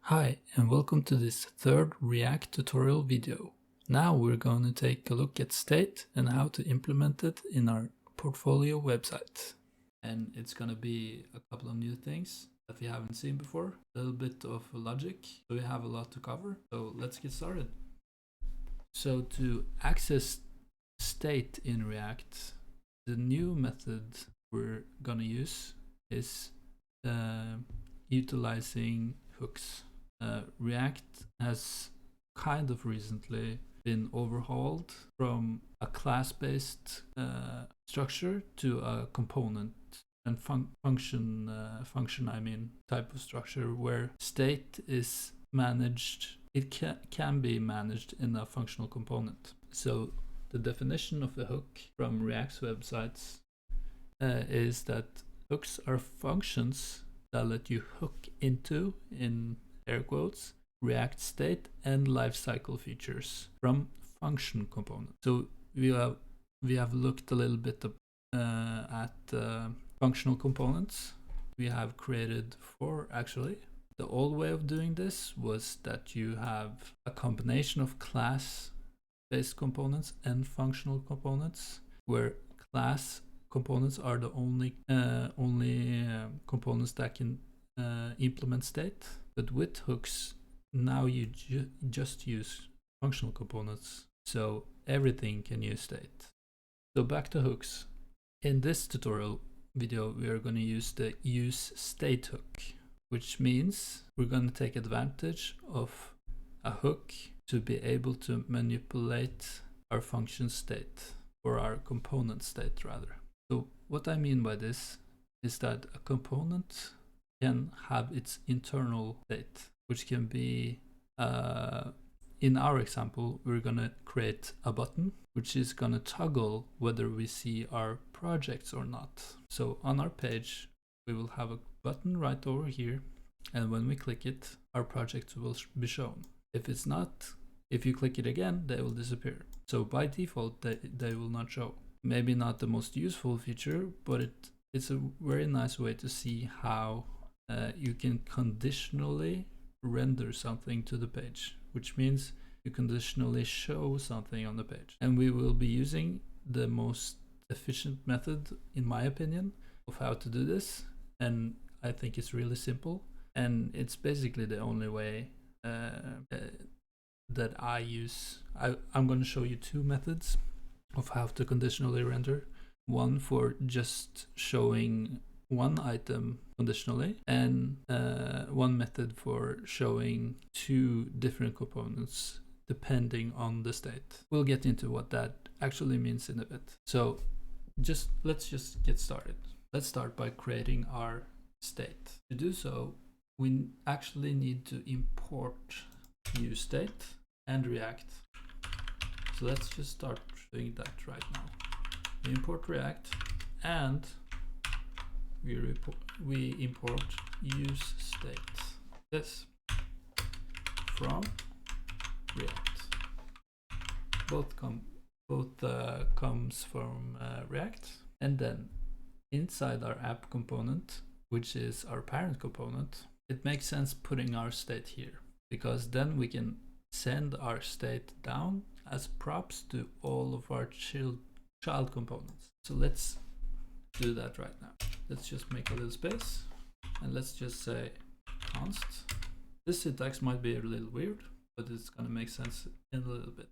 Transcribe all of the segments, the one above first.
Hi, and welcome to this third React tutorial video. Now we're going to take a look at state and how to implement it in our portfolio website. And it's going to be a couple of new things that we haven't seen before, a little bit of logic, so we have a lot to cover. So let's get started. So to access state in React, the new method we're going to use is utilizing hooks. React has kind of recently been overhauled from a class-based structure to a component and function type of structure where state is managed. It can be managed in a functional component. So the definition of a hook from React's websites is that hooks are functions that let you hook into, in air quotes, React state and lifecycle features from function components. So we have looked a little bit at functional components. We have created 4 actually. The old way of doing this was that you have a combination of class-based components and functional components, where class components are the only components that can implement state. But with hooks, now you just use functional components, so everything can use state. So back to hooks. In this tutorial video, we are going to use the use state hook, which means we're going to take advantage of a hook to be able to manipulate our function state, or our component state rather. So what I mean by this is that a component can have its internal state, which can be, in our example, we're going to create a button, which is going to toggle whether we see our projects or not. So on our page, we will have a button right over here, and when we click it, our projects will be shown. If it's not, if you click it again, they will disappear. So by default, they will not show. Maybe not the most useful feature, but it's a very nice way to see how you can conditionally render something to the page, which means you conditionally show something on the page. And we will be using the most efficient method, in my opinion, of how to do this. And I think it's really simple. And it's basically the only way that I use. I'm going to show you 2 methods of how to conditionally render. One for just showing one item conditionally, and one method for showing 2 different components depending on the state. We'll get into what that actually means in a bit. So let's just get started. Let's start by creating our state. To do so, we actually need to import useState and React. So let's just start doing that right now. We import React and we import useState. This from React. Both comes from React, and then inside our app component, which is our parent component, it makes sense putting our state here, because then we can send our state down as props to all of our child components. So let's do that right now. Let's just make a little space and let's just say const. This syntax might be a little weird, but it's going to make sense in a little bit.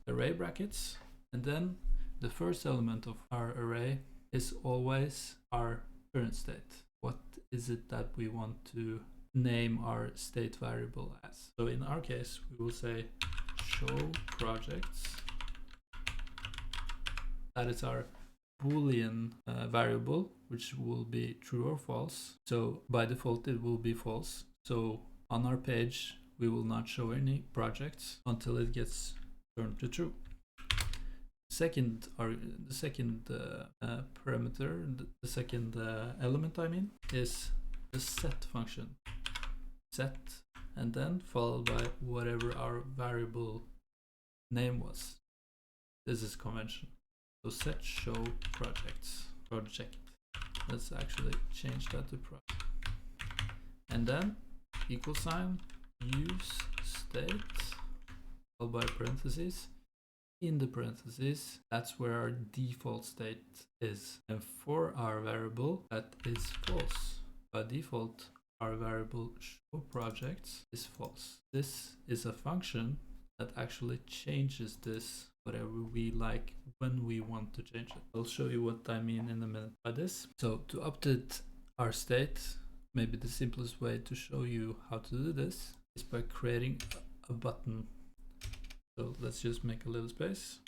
Array brackets, and then the first element of our array is always our current state. What is it that we want to name our state variable as? So in our case, we will say show projects. That is our Boolean variable, which will be true or false. So by default, it will be false. So on our page, we will not show any projects until it gets turned to true. The second parameter, the second element, is the set function. Set, and then followed by whatever our variable name was. This is convention. So set show projects. Project. Let's actually change that to project. And then equal sign use state followed by parentheses. In the parentheses, that's where our default state is. And for our variable, that is false. By default, our variable show projects is false. This is a function that actually changes this whatever we like when we want to change it. I'll show you what I mean in a minute by this. So to update our state, maybe the simplest way to show you how to do this is by creating a button. So let's just make a little space.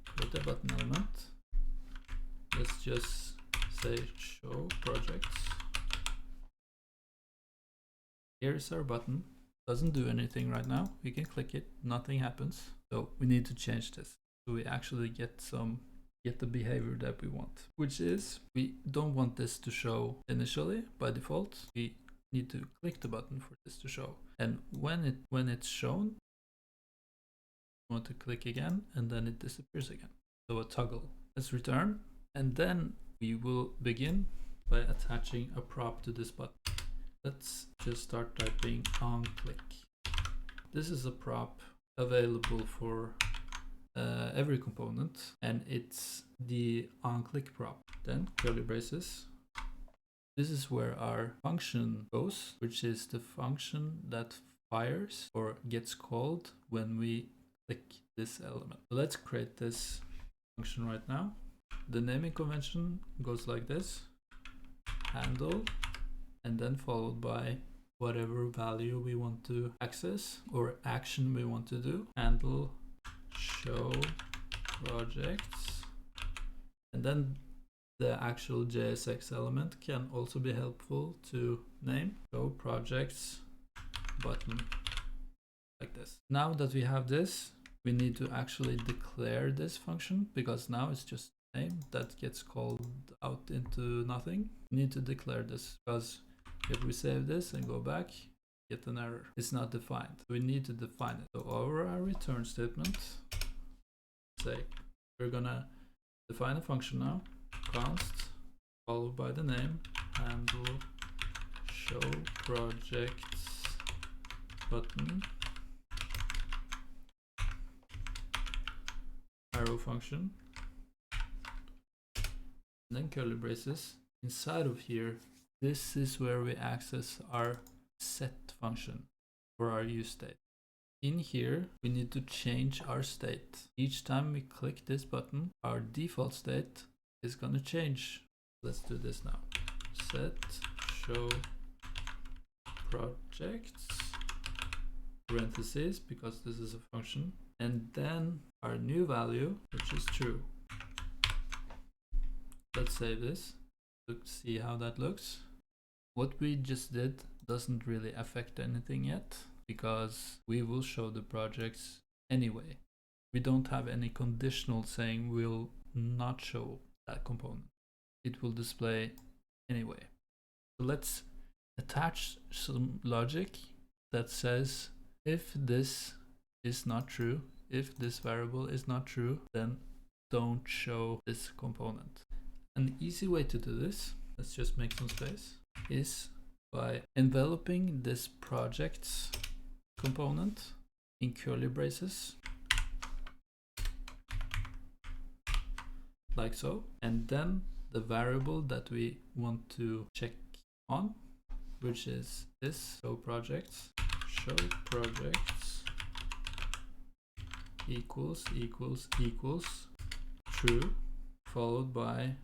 Create a button element. Let's just say show projects. Here's our button. Doesn't do anything right now. We can click it, nothing happens. So we need to change this so we actually get the behavior that we want, which is we don't want this to show initially by default. We need to click the button for this to show, and when it's shown, we want to click again and then it disappears again. So a toggle. Let's return, and then we will begin by attaching a prop to this button. Let's just start typing OnClick. This is a prop available for every component, and it's the OnClick prop. Then curly braces. This is where our function goes, which is the function that fires or gets called when we click this element. So let's create this function right now. The naming convention goes like this: handle, and then followed by whatever value we want to access or action we want to do. Handle show projects, and then the actual JSX element can also be helpful to name. Show projects button, like this. Now that we have this, we need to actually declare this function, because now it's just a name that gets called out into nothing. We need to declare this, because if we save this and go back, get an error. It's not defined. We need to define it. So over our return statement, say we're gonna define a function now, const followed by the name, handle show projects button, arrow function, and then curly braces. Inside of here, this is where we access our set function for our use state. In here, we need to change our state. Each time we click this button, our default state is going to change. Let's do this now. Set show projects, parentheses, because this is a function, and then our new value, which is true. Let's save this to see how that looks. What we just did doesn't really affect anything yet, because we will show the projects anyway. We don't have any conditional saying we'll not show that component. It will display anyway. So let's attach some logic that says if this is not true, if this variable is not true, then don't show this component. An easy way to do this, let's just make some space, is by enveloping this projects component in curly braces, like so, and then the variable that we want to check on, which is this show projects equals true, followed by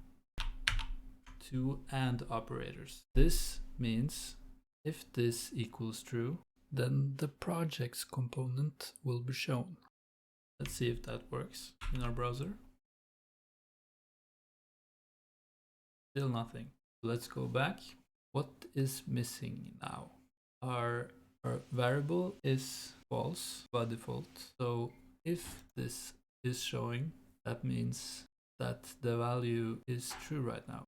two AND operators. This means if this equals true, then the projects component will be shown. Let's see if that works in our browser. Still nothing. Let's go back. What is missing now? Our variable is false by default. So if this is showing, that means that the value is true right now.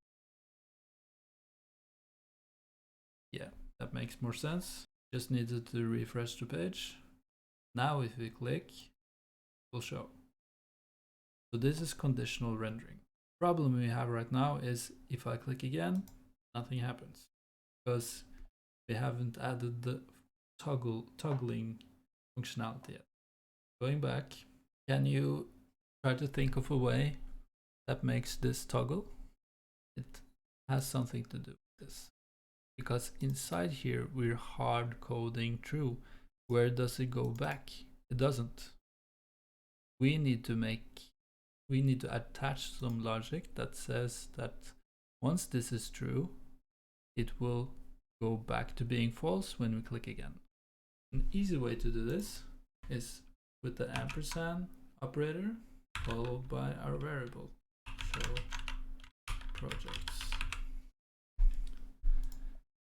Yeah, that makes more sense. Just needed to refresh the page. Now if we click, it will show. So this is conditional rendering. Problem we have right now is if I click again, nothing happens, because We haven't added the toggling functionality yet. Going back, can you try to think of a way that makes this toggle? It has something to do with this. Because inside here, we're hard coding true. Where does it go back? It doesn't. We need to attach some logic that says that once this is true, it will go back to being false when we click again. An easy way to do this is with the ampersand operator followed by our variable show projects.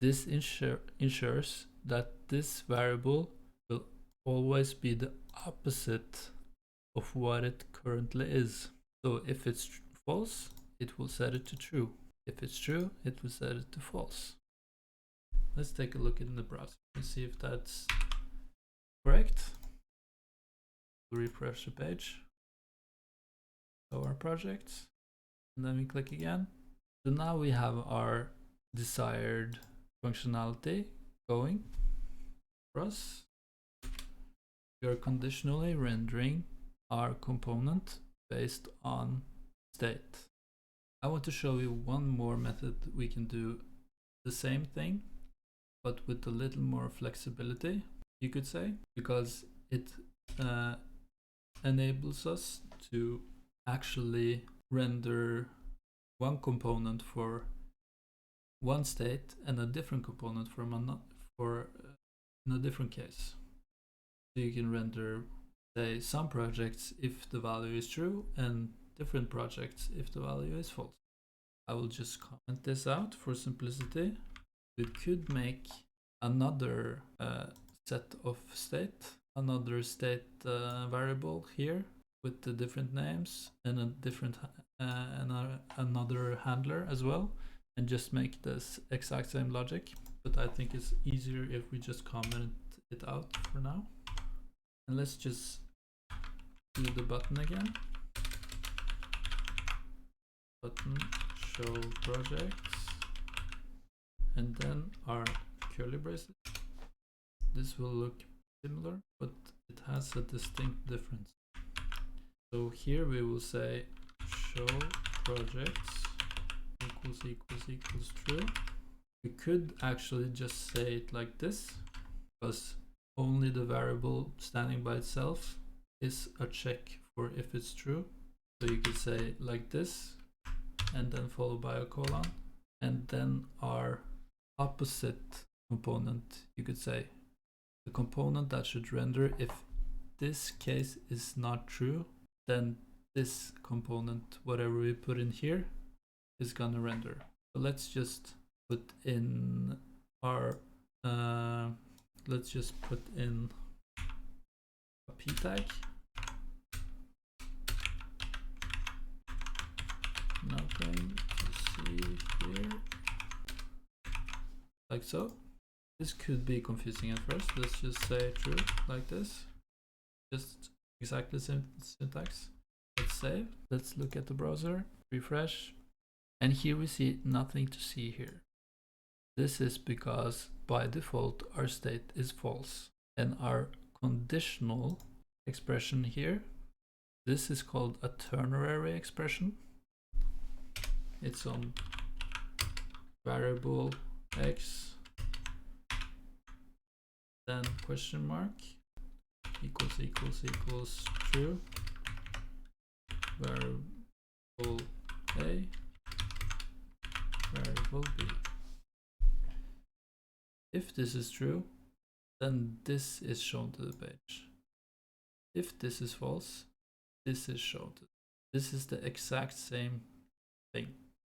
This ensures that this variable will always be the opposite of what it currently is. So if it's false, it will set it to true. If it's true, it will set it to false. Let's take a look in the browser and see if that's correct. We'll refresh the page. Show our projects, and then we click again. So now we have our desired functionality going for us. We are conditionally rendering our component based on state. I want to show you one more method we can do the same thing, but with a little more flexibility, you could say, because it enables us to actually render one component for one state and a different component in a different case. So you can render, say, some projects if the value is true and different projects if the value is false. I will just comment this out for simplicity. We could make another set of state, another state variable here with the different names and a different another handler as well, and just make this exact same logic. But I think it's easier if we just comment it out for now. And let's just do the button again. Button show projects, and then our curly braces. This will look similar, but it has a distinct difference. So here we will say show projects equals true. We could actually just say it like this, because only the variable standing by itself is a check for if it's true. So you could say like this, and then followed by a colon, and then our opposite component, you could say the component that should render if this case is not true, then this component, whatever we put in here, is gonna render. So let's just put in our let's just put in a p tag. Nothing to see here, like so. This could be confusing at first. Let's just say true like this, just exactly same syntax. Let's save. Let's look at the browser, refresh, and here we see nothing to see here. This is because by default our state is false, and our conditional expression here, this is called a ternary expression. It's on variable x, then question mark equals true, variable a, variable b. If this is true, then this is shown to the page. If this is false, this is shown to. This is the exact same thing.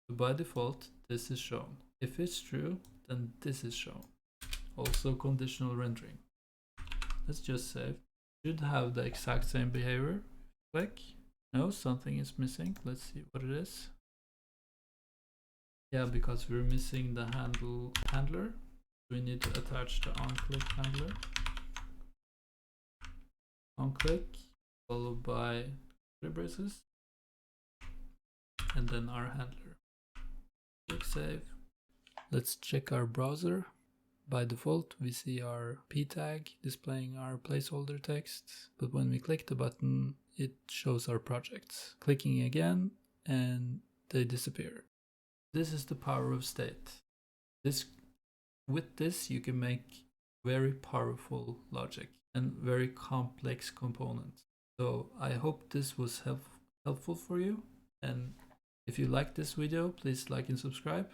So by default, this is shown. If it's true, then this is shown. Also conditional rendering. Let's just save. Should have the exact same behavior. Click. No, something is missing. Let's see what it is. Yeah, because we're missing the handler. We need to attach the OnClick handler. OnClick followed by braces, and then our handler. Click save. Let's check our browser. By default, we see our p tag displaying our placeholder text, but when we click the button, it shows our projects. Clicking again, and they disappear. This is the power of state. With this, you can make very powerful logic and very complex components. So I hope this was helpful for you. And if you like this video, please like and subscribe.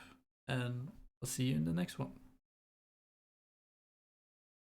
And I'll see you in the next one.